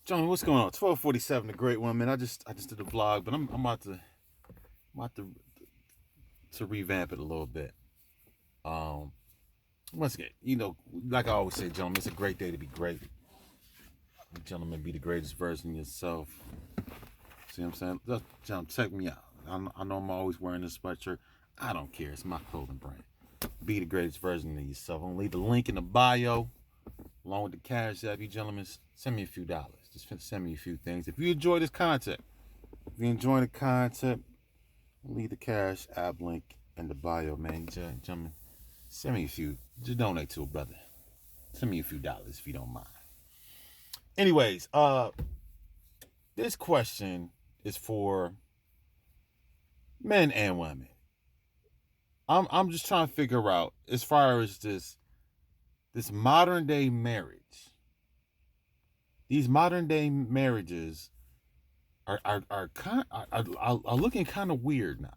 John, what's going on? 1247, the great one, man. I just did a vlog, but I'm about to revamp it a little bit. Um, Once again, like I always say, gentlemen, it's a great day to be great. Gentlemen, be the greatest version of yourself. See what I'm saying? Just, gentlemen, check me out. I know I'm always wearing this sweatshirt. I don't care. It's my clothing brand. Be the greatest version of yourself. I'm gonna leave the link in the bio, along with the cash app. You gentlemen, send me a few dollars. Just send me a few things. If you enjoy this content, if you enjoy the content, leave the cash app link in the bio, man. Gentlemen, send me a few. Just donate to a brother. Send me a few dollars if you don't mind. Anyways, this question is for men and women. I'm just trying to figure out as far as this modern day marriage. These modern day marriages are looking kind of weird now.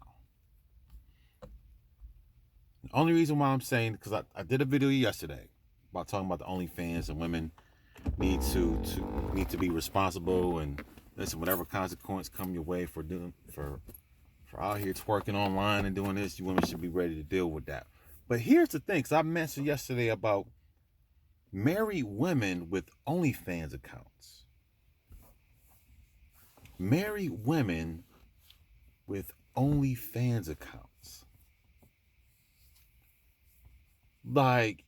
The only reason why I'm saying, because I did a video yesterday about talking about the OnlyFans, and women need to be responsible and listen, whatever consequence come your way for out here twerking online and doing this, you women should be ready to deal with that. But here's the thing, because I mentioned yesterday about married women with OnlyFans accounts. Married women with OnlyFans accounts. Like,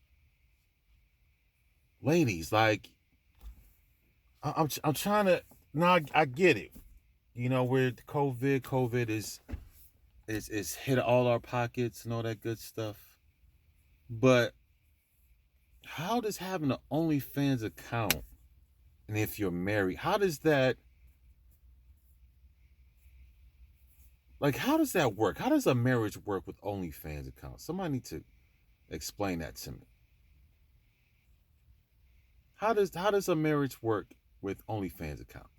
ladies, like, I'm trying to. Now I get it. Where COVID is hit all our pockets and all that good stuff. But how does having an OnlyFans account, and if you're married, how does that work? How does a marriage work with OnlyFans accounts? Somebody need to explain that to me. How does a marriage work with OnlyFans accounts?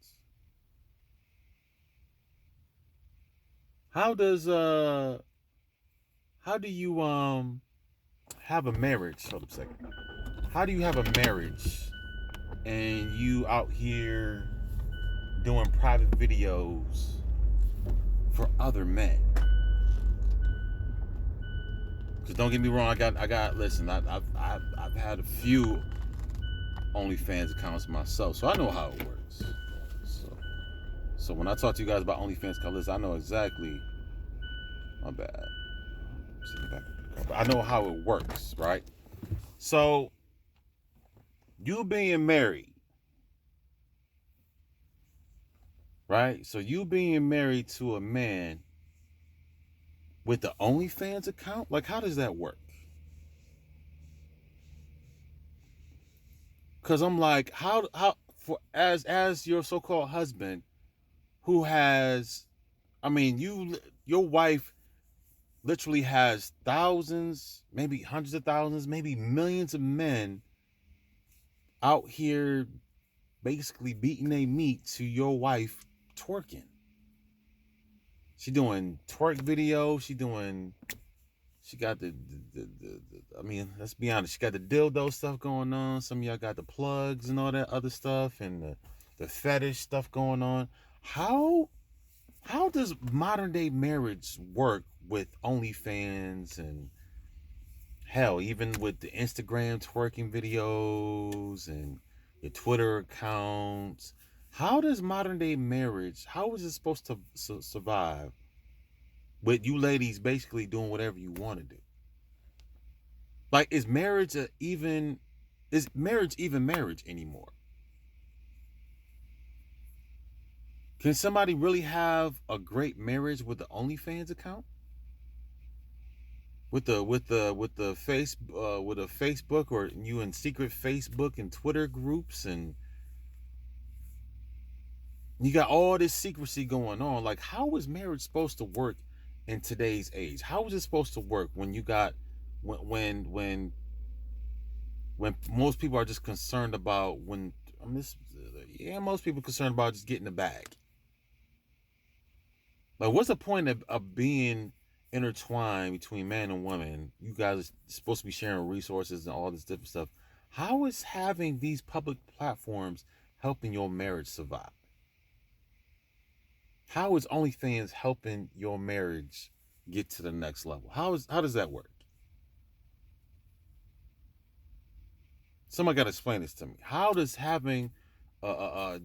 How do you have a marriage? Hold up a second. How do you have a marriage and you out here doing private videos for other men? Because don't get me wrong, I got. Listen, I've had a few OnlyFans accounts myself, so I know how it works. So when I talk to you guys about OnlyFans accounts, I know exactly. My bad. Sitting back in the car, but I know how it works, right? So you being married, right? So you being married to a man with the OnlyFans account, like how does that work? Because I'm like, how for as your so-called husband, who has, I mean, your wife literally has thousands, maybe hundreds of thousands, maybe millions of men out here basically beating their meat to your wife twerking. She doing twerk videos. She got the I mean, let's be honest. She got the dildo stuff going on. Some of y'all got the plugs and all that other stuff, and the fetish stuff going on. How does modern day marriage work with OnlyFans and hell, even with the Instagram twerking videos and your Twitter accounts? How does modern day marriage? How is it supposed to survive with you ladies basically doing whatever you want to do? Like, is marriage even marriage anymore? Can somebody really have a great marriage with the OnlyFans account? With a Facebook, or you in secret Facebook and Twitter groups, and you got all this secrecy going on. Like, how is marriage supposed to work in today's age? How is it supposed to work when you got when most people are just concerned about most people are concerned about just getting the bag. Like, what's the point of being intertwined between man and woman? You guys are supposed to be sharing resources and all this different stuff. How is having these public platforms helping your marriage survive? How is OnlyFans helping your marriage get to the next level? How does that work? Somebody got to explain this to me. How does having and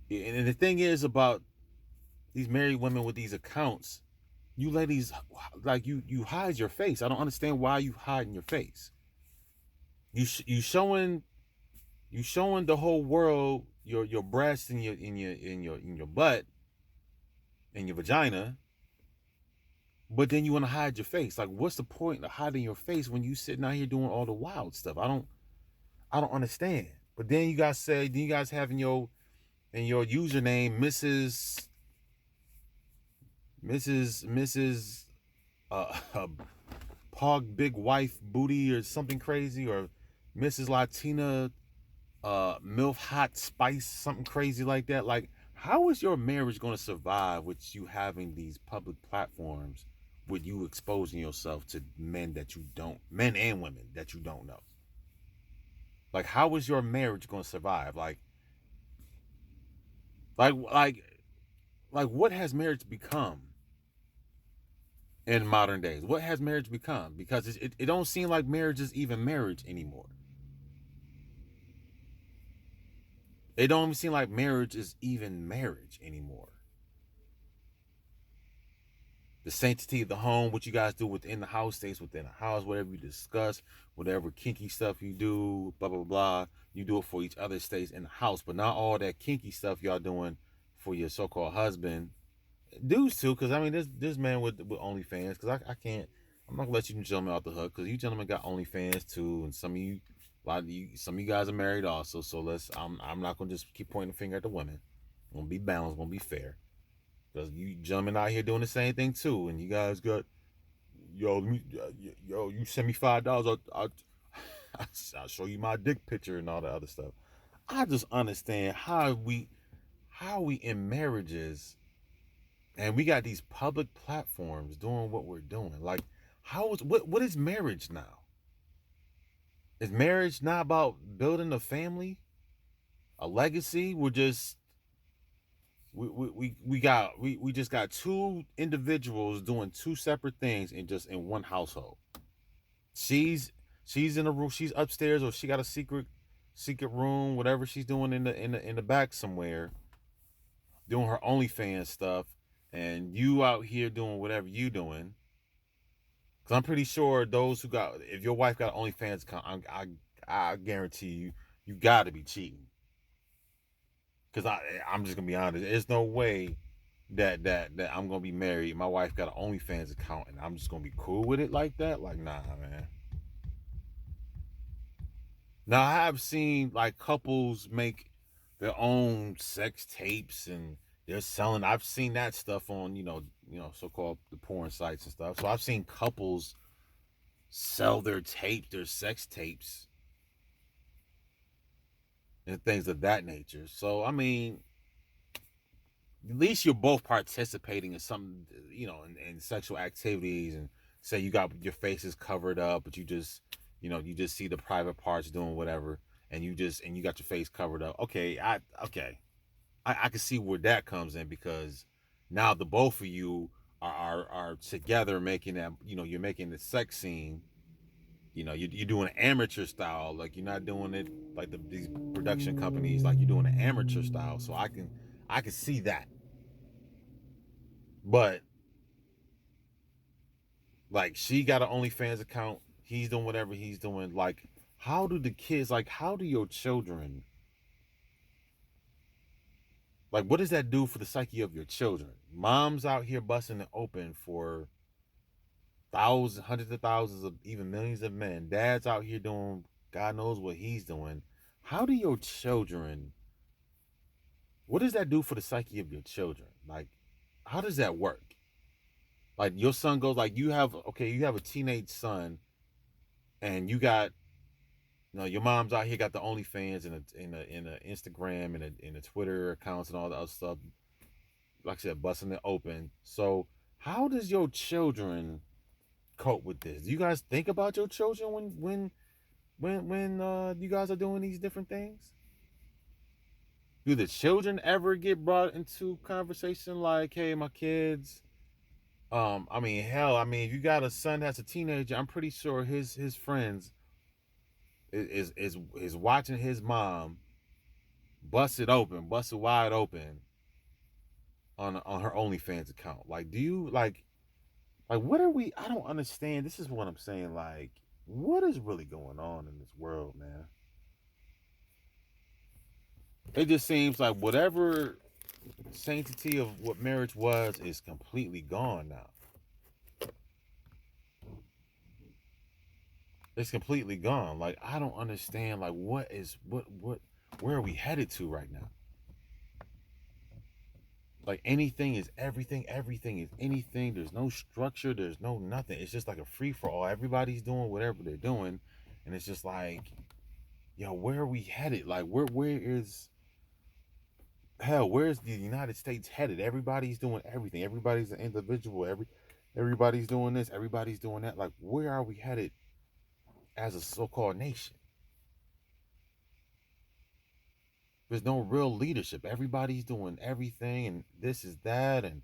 the thing is about these married women with these accounts, you ladies, like, you hide your face. I don't understand why you hiding your face. You showing the whole world your breasts and your butt and your vagina, but then you want to hide your face. Like, what's the point of hiding your face when you sitting out here doing all the wild stuff? I don't understand. But then you guys have in your username Mrs. Uh, Pog Big Wife Booty or something crazy, or Mrs. Latina MILF Hot Spice, something crazy like that. Like, how is your marriage going to survive with you having these public platforms, with you exposing yourself to men and women that you don't know? Like, how is your marriage going to survive? Like, like, like, what has marriage become in modern days? What has marriage become? Because it don't seem like marriage is even marriage anymore. It don't even seem like marriage is even marriage anymore. The sanctity of the home, what you guys do within the house stays within the house. Whatever you discuss, whatever kinky stuff you do, blah blah blah, you do it for each other, stays in the house. But not all that kinky stuff y'all doing for your so-called husband. Dudes too, because I mean, this man with OnlyFans, because I can't. I'm not gonna let you gentlemen out the hook, because you gentlemen got OnlyFans too, and some of you guys are married also. So I'm not gonna just keep pointing the finger at the women. I'm gonna be balanced, gonna be fair. Because you gentlemen out here doing the same thing too, and you guys got, you send me $5, I'll show you my dick picture and all the other stuff. I just understand how we in marriages, and we got these public platforms doing what we're doing. Like, what is marriage now? Is marriage not about building a family, a legacy? We just got two individuals doing two separate things in one household. She's she's in a room, she's upstairs, or she got a secret room, whatever she's doing in the back somewhere, doing her OnlyFans stuff, and you out here doing whatever you doing. Cause I'm pretty sure those who got, if your wife got an OnlyFans account, I guarantee you got to be cheating. Cause I'm just gonna be honest, there's no way that I'm gonna be married. My wife got an OnlyFans account, and I'm just gonna be cool with it like that. Like, nah, man. Now I have seen like couples make their own sex tapes, and they're selling. I've seen that stuff on so-called the porn sites and stuff. So I've seen couples sell their sex tapes, and things of that nature. So I mean, at least you're both participating in some, in sexual activities, and say you got your faces covered up, but you just see the private parts doing whatever, and you got your face covered up. I can see where that comes in, because now the both of you are together making that, you're making the sex scene. You're doing an amateur style, like you're not doing it like these production companies, like you're doing an amateur style. So I can see that. But like, she got an OnlyFans account, he's doing whatever he's doing. Like, how do your children, like, what does that do for the psyche of your children? Mom's out here busting it open for thousands, hundreds of thousands of, even millions of men. Dad's out here doing God knows what he's doing. How do your children, what does that do for the psyche of your children? Like, how does that work? Like, your son goes, like, you have a teenage son, and you got, your mom's out here got the OnlyFans and a Instagram and a Twitter accounts and all the other stuff. Like I said, busting it open. So how does your children cope with this? Do you guys think about your children when you guys are doing these different things? Do the children ever get brought into conversation like, hey, my kids? I mean, hell, I mean, if you got a son that's a teenager, I'm pretty sure his friends is watching his mom bust it wide open on her OnlyFans account. Like, do you like what are we? I don't understand. This is what I'm saying. Like, what is really going on in this world, man? It just seems like whatever sanctity of what marriage was is completely gone now. It's completely gone. Like, I don't understand. Like, what where are we headed to right now? Like, anything is everything, everything is anything. There's no structure, there's no nothing. It's just like a free for all. Everybody's doing whatever they're doing, and it's just like, yo, where are we headed? Like, where is hell? Where's the United States headed? Everybody's doing everything. Everybody's an individual. Everybody's doing this. Everybody's doing that. Like, where are we headed as a so-called nation? There's no real leadership. Everybody's doing everything, and this is that, and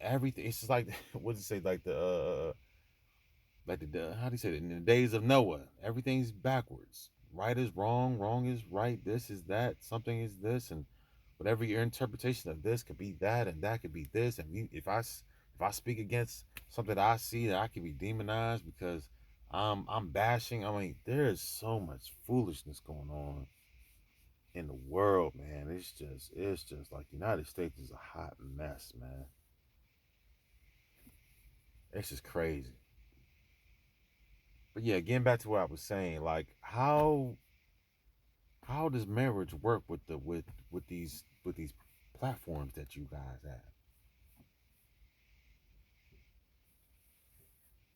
everything. It's just like what does it say? Like the how do you say it? In the days of Noah, everything's backwards. Right is wrong, wrong is right. This is that, something is this, and whatever your interpretation of this could be that, and that could be this. And if I speak against something that I see, that I could be demonized because I'm bashing. I mean, there is so much foolishness going on in the world, man. It's just like the United States is a hot mess, man. It's just crazy. But yeah, getting back to what I was saying, like how does marriage work with these platforms that you guys have?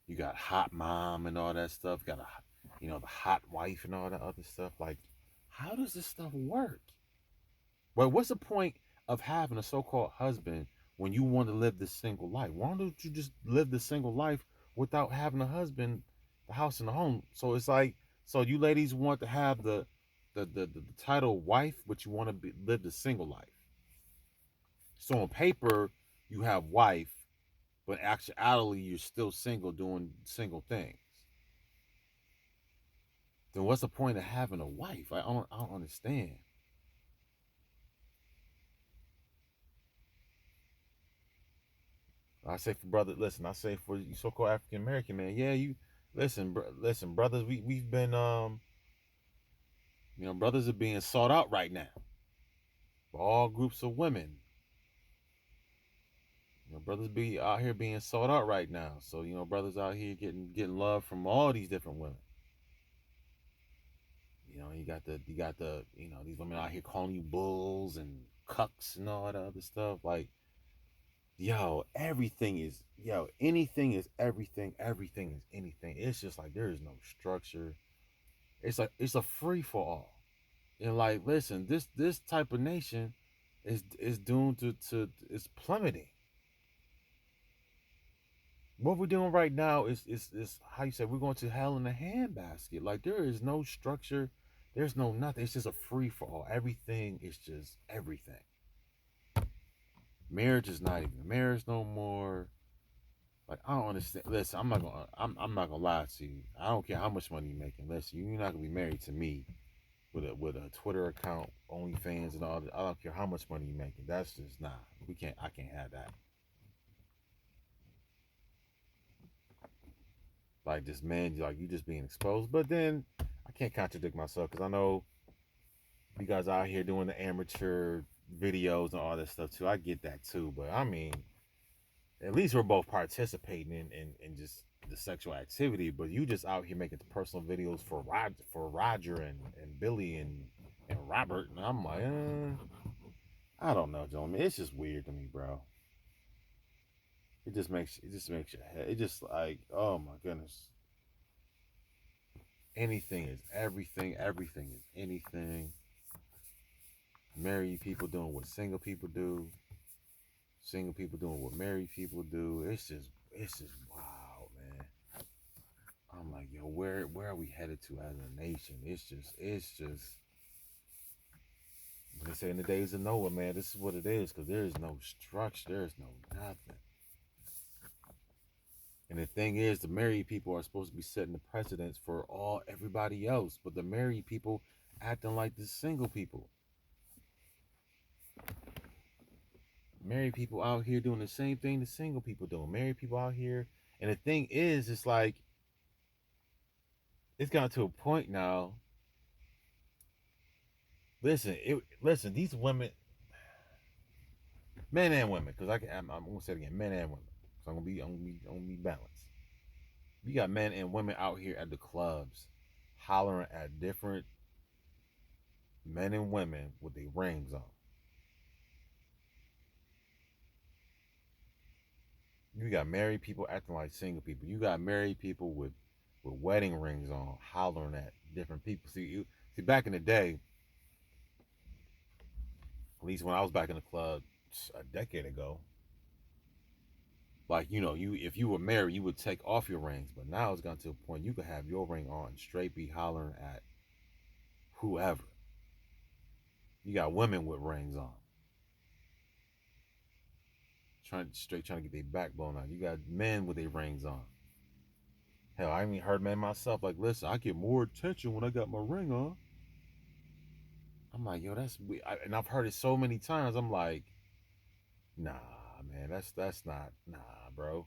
You got hot mom and all that stuff. You got the hot wife and all that other stuff. Like, how does this stuff work? Well, what's the point of having a so-called husband when you want to live this single life? Why don't you just live the single life without having a husband, the house and the home? So it's like, so you ladies want to have the title wife, but you want to live the single life. So on paper, you have wife, but actually you're still single doing single things. Then what's the point of having a wife? I don't understand. I say for brother, listen. I say for you so-called African American man, yeah, you listen, brothers. We've been brothers are being sought out right now for all groups of women. Brothers be out here being sought out right now. So brothers out here getting love from all these different women. You got the these women out here calling you bulls and cucks and all that other stuff. Like, anything is everything. Everything is anything. It's just like there is no structure. It's a free for all. And like, listen, this type of nation is doomed to is plummeting. What we're doing right now is how you say we're going to hell in a handbasket. Like, there is no structure, there's no nothing. It's just a free for all. Everything is just everything. Marriage is not even a marriage no more. Like, I don't understand. Listen, I'm not gonna lie to you. I don't care how much money you're making. Listen, you're not gonna be married to me with a Twitter account, OnlyFans, and all that. I don't care how much money you're making. That's just nah. We can't. I can't have that. Like, this man, like, you just being exposed. But then I can't contradict myself because I know you guys out here doing the amateur videos and all that stuff too. I get that too. But I mean, at least we're both participating in just the sexual activity. But you just out here making personal videos for Roger and Billy and Robert. And I'm like, I don't know, gentlemen. It's just weird to me, bro. It just makes your head. It just like, oh my goodness. Anything is everything. Everything is anything. Married people doing what single people do. Single people doing what married people do. It's just wow, man. I'm like, yo, where are we headed to as a nation? It's just they say in the days of Noah, man, this is what it is because there is no structure, there is no nothing. And the thing is, the married people are supposed to be setting the precedence for everybody else, but the married people acting like the single people. Married people out here doing the same thing the single people doing. Married people out here, and the thing is, it's like it's gotten to a point now. Listen. These women, men and women, because I'm gonna say it again, men and women. So I'm gonna be balanced. You got men and women out here at the clubs, hollering at different men and women with their rings on. You got married people acting like single people. You got married people with wedding rings on, hollering at different people. See back in the day, at least when I was back in the club a decade ago, like you if you were married, you would take off your rings. But now it's gotten to a point you could have your ring on and straight be hollering at whoever. You got women with rings on, trying to get their backbone out. You got men with their rings on. Hell, I even heard men myself like, listen, I get more attention when I got my ring on. I'm like, yo, that's weird. And I've heard it so many times. I'm like, nah, man, that's not nah, bro.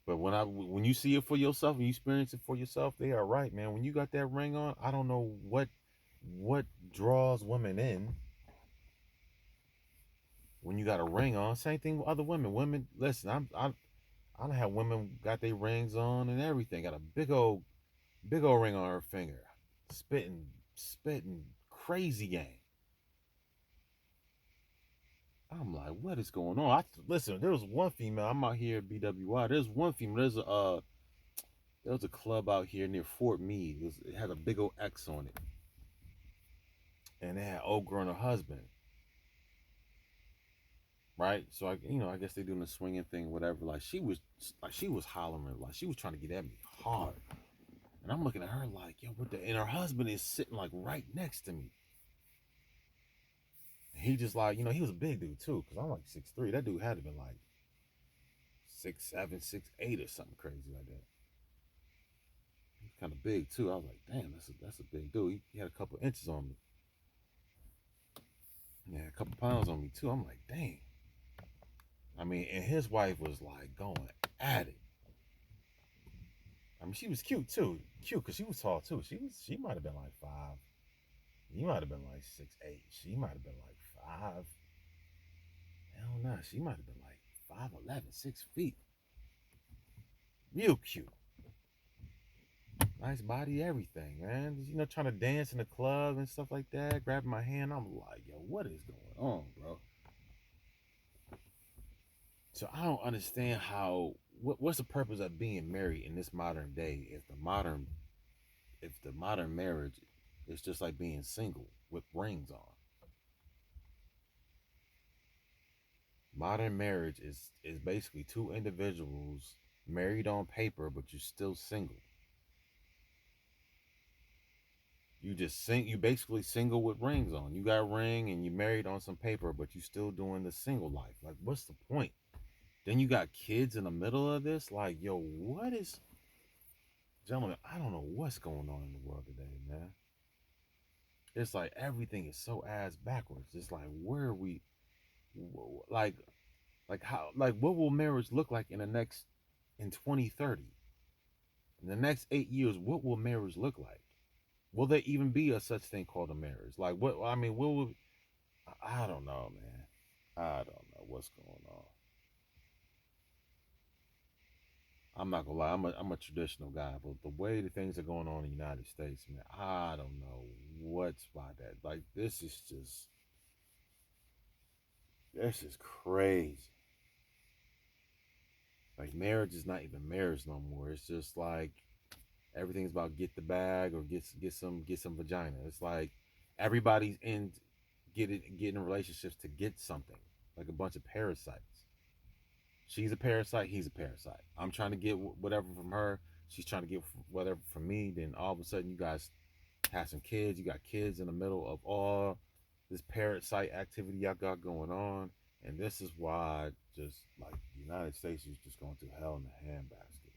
But when you see it for yourself, when you experience it for yourself, they are right, man. When you got that ring on, I don't know what draws women in when you got a ring on. Same thing with other women. Women, listen, I don't have women got their rings on and everything. Got a big old ring on her finger, spitting crazy game. I'm like, what is going on? Listen. There was one female. I'm out here at BWI. There's one female. There was a club out here near Fort Meade. It had a big old X on it, and it had old girl and her husband. Right. So I guess they doing the swinging thing, whatever. She was hollering, like she was trying to get at me hard, and I'm looking at her like, yo, what the? And her husband is sitting like right next to me. He just like, he was a big dude too, because I'm like 6'3". That dude had to been like 6'7", 6'8", or something crazy like that. He's kind of big too. I was like, damn, that's a big dude. He had a couple inches on me. Yeah, a couple pounds on me too. I'm like, dang. I mean, and his wife was like going at it. I mean, she was cute too. Cute because she was tall too. She might have been like 5. He might have been like 6'8". She might have been like 5. Hell no, she might have been like 5'11", 6 feet. Real cute. Nice body, everything, man. Trying to dance in the club and stuff like that, grabbing my hand. I'm like, yo, what is going on, bro? So I don't understand what's the purpose of being married in this modern day if the modern marriage is just like being single with rings on. Modern marriage is basically two individuals married on paper, but you're still single. You basically single with rings on. You got a ring and you married on some paper, but you still doing the single life. Like, what's the point? Then you got kids in the middle of this. Like, yo, what is, gentlemen? I don't know what's going on in the world today, man. It's like everything is so ass backwards. It's like, where are we? Like, what will marriage look like in 2030? In the next 8 years, what will marriage look like? Will there even be a such thing called a marriage? Like, what? I mean, what will? I don't know, man. I don't know what's going on. I'm not gonna lie. I'm a traditional guy, but the way the things are going on in the United States, man, I don't know what's by that. Like, this is crazy. Like, marriage is not even marriage no more. It's just like everything's about get the bag or get some vagina. It's like everybody's in getting relationships to get something, like a bunch of parasites. She's a parasite. He's a parasite. I'm trying to get whatever from her. She's trying to get whatever from me. Then all of a sudden, you guys have some kids. You got kids in the middle of all this parasite activity y'all got going on. And this is why just like the United States is just going through hell in the handbasket,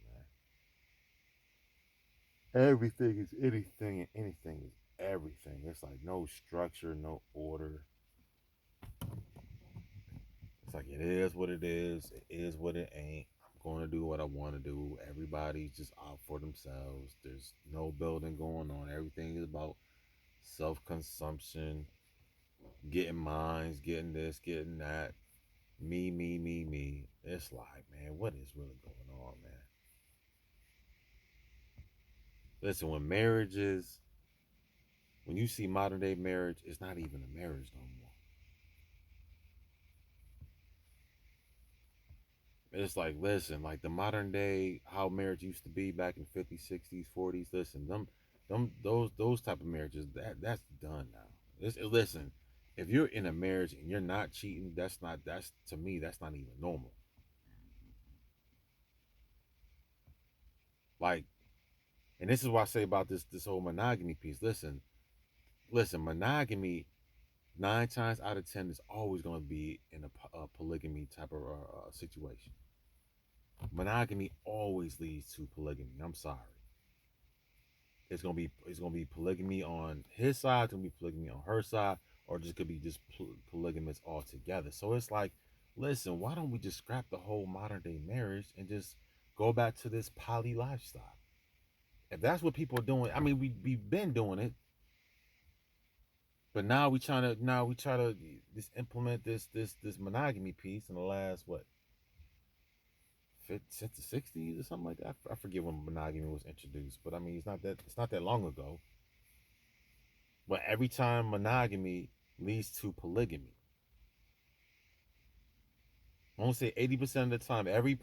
man. Everything is anything and anything is everything. It's like no structure, no order. It's like it is what it is. It is what it ain't. I'm going to do what I want to do. Everybody's just out for themselves. There's no building going on. Everything is about self consumption, getting mines, getting this, getting that. Me, me, me, me. It's like, man, what is really going on, man? Listen, when you see modern day marriage, it's not even a marriage no more. It's like, listen, like the modern day, how marriage used to be back in 50s, 60s, 40s. Listen, those type of marriages, that's done now. Listen, if you're in a marriage and you're not cheating, that's to me, that's not even normal. Like, and this is what I say about this whole monogamy piece. Listen, monogamy 9 times out of 10 is always going to be in a polygamy type of situation. Monogamy always leads to polygamy. I'm sorry. It's gonna be polygamy on his side. It's gonna be polygamy on her side, or just could be just polygamous altogether. So it's like, listen, why don't we just scrap the whole modern day marriage and just go back to this poly lifestyle? If that's what people are doing, I mean, we've been doing it, but now we try to just implement this monogamy piece in the last what since the 60s or something like that. I forget when monogamy was introduced, but I mean it's not that long ago. But every time monogamy leads to polygamy, I won't say 80% of the time, every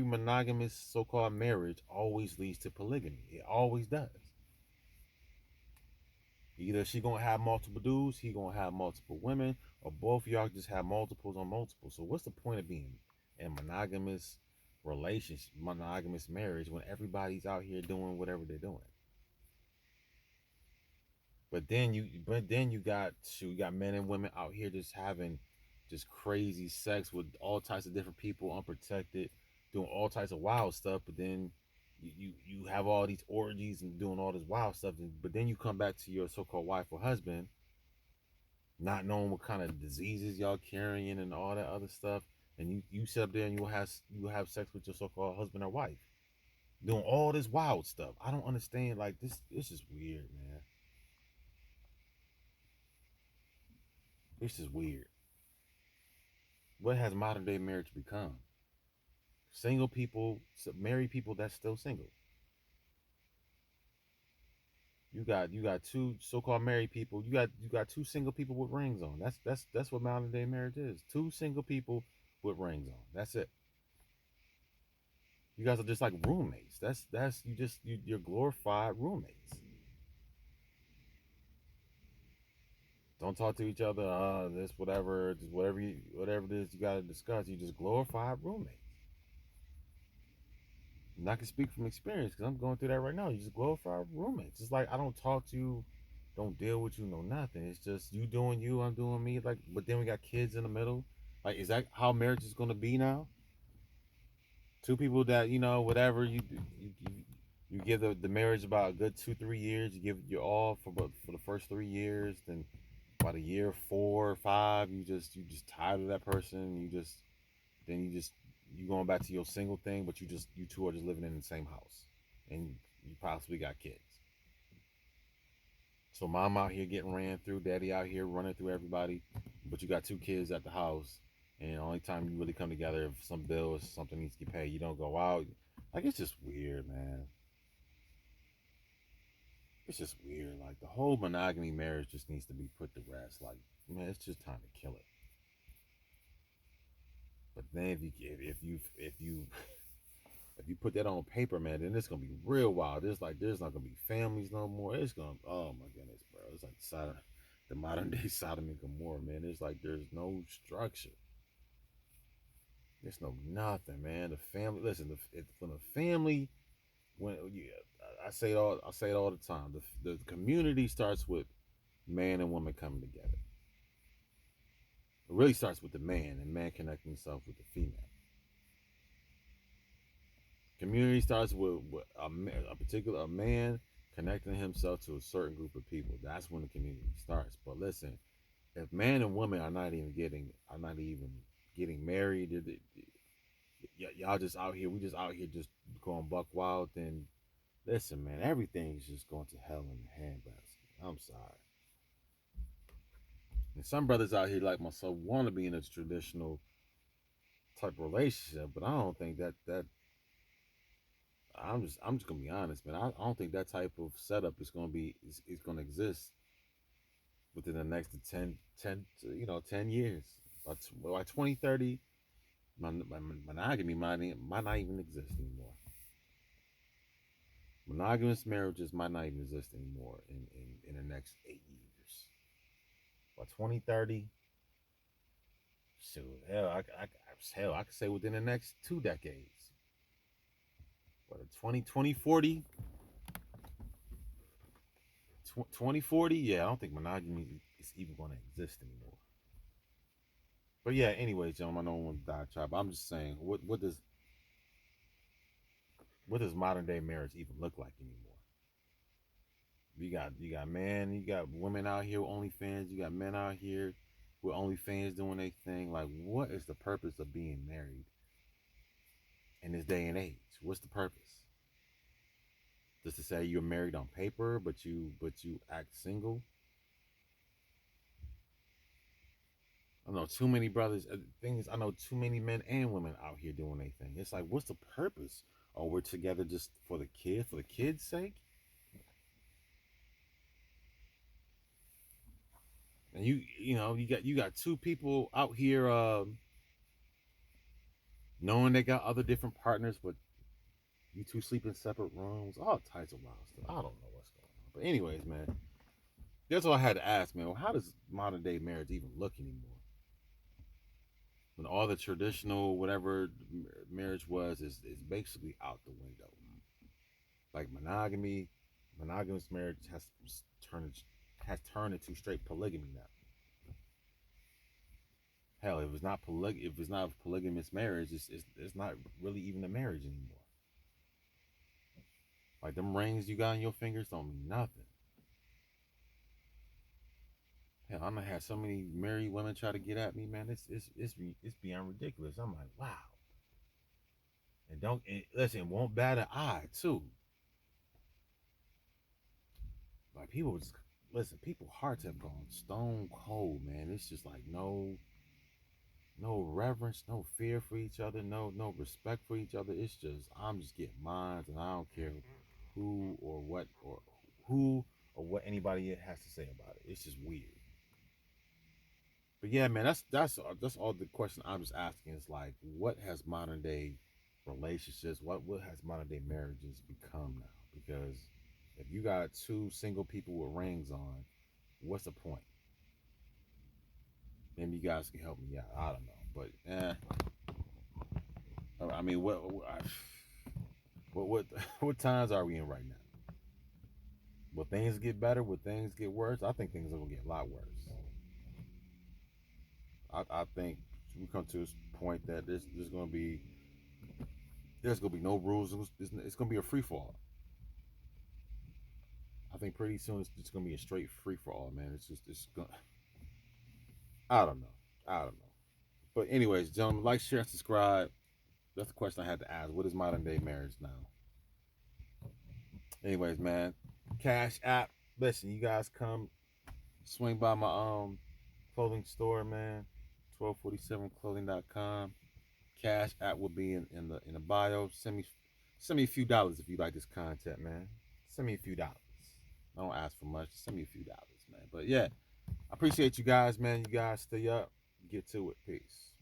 monogamous so-called marriage always leads to polygamy. It always does. Either she gonna have multiple dudes, he gonna have multiple women, or both of y'all just have multiples on multiples. So what's the point of being in monogamous relationship, monogamous marriage when everybody's out here doing whatever they're doing? But then you got men and women out here just having just crazy sex with all types of different people, unprotected, doing all types of wild stuff. But then you have all these orgies and doing all this wild stuff. But then you come back to your so-called wife or husband, not knowing what kind of diseases y'all carrying and all that other stuff, and you sit up there and you have sex with your so-called husband or wife, doing all this wild stuff. I don't understand. Like this is weird, man. This is weird. What has modern day marriage become? Single people, married people that's still single. You got two so-called married people. You got two single people with rings on. That's what modern day marriage is. Two single people with rings on. That's it. You guys are just like roommates. That's you're glorified roommates. Don't talk to each other. This whatever, just whatever it is you got to discuss. You just glorified roommates. And I can speak from experience because I'm going through that right now. You just glorify roommates. It's like I don't talk to you, don't deal with you, no nothing. It's just you doing you, I'm doing me. Like, but then we got kids in the middle. Like, is that how marriage is going to be now? Two people that whatever you give the marriage about a good 2 3 years. You give your all for the first 3 years. Then about a year 4 or 5, you just tired of that person. You going back to your single thing, but you two are just living in the same house, and you possibly got kids. So mom out here getting ran through, daddy out here running through everybody, but you got two kids at the house, and the only time you really come together if some bills, something needs to get paid, you don't go out. Like it's just weird, man. It's just weird. Like the whole monogamy marriage just needs to be put to rest. Like man, it's just time to kill it. But then if you put that on paper, man, then it's gonna be real wild. There's not gonna be families no more. It's gonna oh my goodness, bro. It's like the modern day Sodom and Gomorrah, man. It's like there's no structure. There's no nothing, man. The family. Listen, from the family when I say it all. I say it all the time. The community starts with man and woman coming together. It really starts with the man and man connecting himself with the female. Community starts with a particular a man connecting himself to a certain group of people. That's when the community starts. But listen, if man and woman are not even getting married, y'all just out here. We just out here just going buck wild. Then listen, man, everything's just going to hell in a handbasket. I'm sorry. And some brothers out here like myself want to be in a traditional type of relationship, but I don't think that I'm just gonna be honest, man. I don't think that type of setup is gonna exist within the next 10 years. By 2030, my monogamy might not even exist anymore. Monogamous marriages might not even exist anymore in the next 8 years. By 2030, shoot, hell, I could say within the next 2 decades. But 2040, 2040, yeah, I don't think monogamy is even going to exist anymore. But yeah, anyway, gentlemen, I don't want to die trap. I'm just saying, what does modern day marriage even look like anymore? You got women out here with OnlyFans. You got men out here with OnlyFans doing their thing. Like, what is the purpose of being married in this day and age? What's the purpose? Just to say you're married on paper, but you act single. I know too many brothers. Thing is, I know too many men and women out here doing their thing. It's like, what's the purpose? Oh, we're together just for the kids' sake. And you got two people out here knowing they got other different partners, but you two sleep in separate rooms. All types of wild stuff. I don't know what's going on. But anyways, man, that's all I had to ask, man. Well, how does modern day marriage even look anymore? When all the traditional whatever marriage was is basically out the window. Like monogamous marriage turned has turned into straight polygamy now. Hell, if it's not a polygamous marriage, it's not really even a marriage anymore. Like them rings you got on your fingers don't mean nothing. Hell, I'm gonna have so many married women try to get at me, man. It's beyond ridiculous. I'm like, wow. And don't listen, it won't bat an eye too. Like people just listen. People hearts have gone stone cold, man. It's just like no reverence, no fear for each other, no respect for each other. It's just I'm just getting mines, and I don't care who or what or who or what anybody has to say about it. It's just weird. But yeah, man, that's all the question I'm just asking is like, what has modern day relationships, what has modern day marriages become now? Because if you got two single people with rings on, what's the point? Maybe you guys can help me out. I don't know, but I mean, what what times are we in right now? Will things get better? Will things get worse? I think things are gonna get a lot worse. I think we come to this point that there's gonna be no rules. It's gonna be a free fall. I think pretty soon it's just gonna be a straight free for all, man. It's gonna. I don't know. I don't know. But anyways, gentlemen, like, share, and subscribe. That's the question I had to ask. What is modern day marriage now? Anyways, man, Cash App. Listen, you guys come swing by my clothing store, man. 1247clothing.com. Cash App will be in the bio. Send me a few dollars if you like this content, man. Send me a few dollars. I don't ask for much. Send me a few dollars, man. But yeah, I appreciate you guys, man. You guys stay up. Get to it. Peace.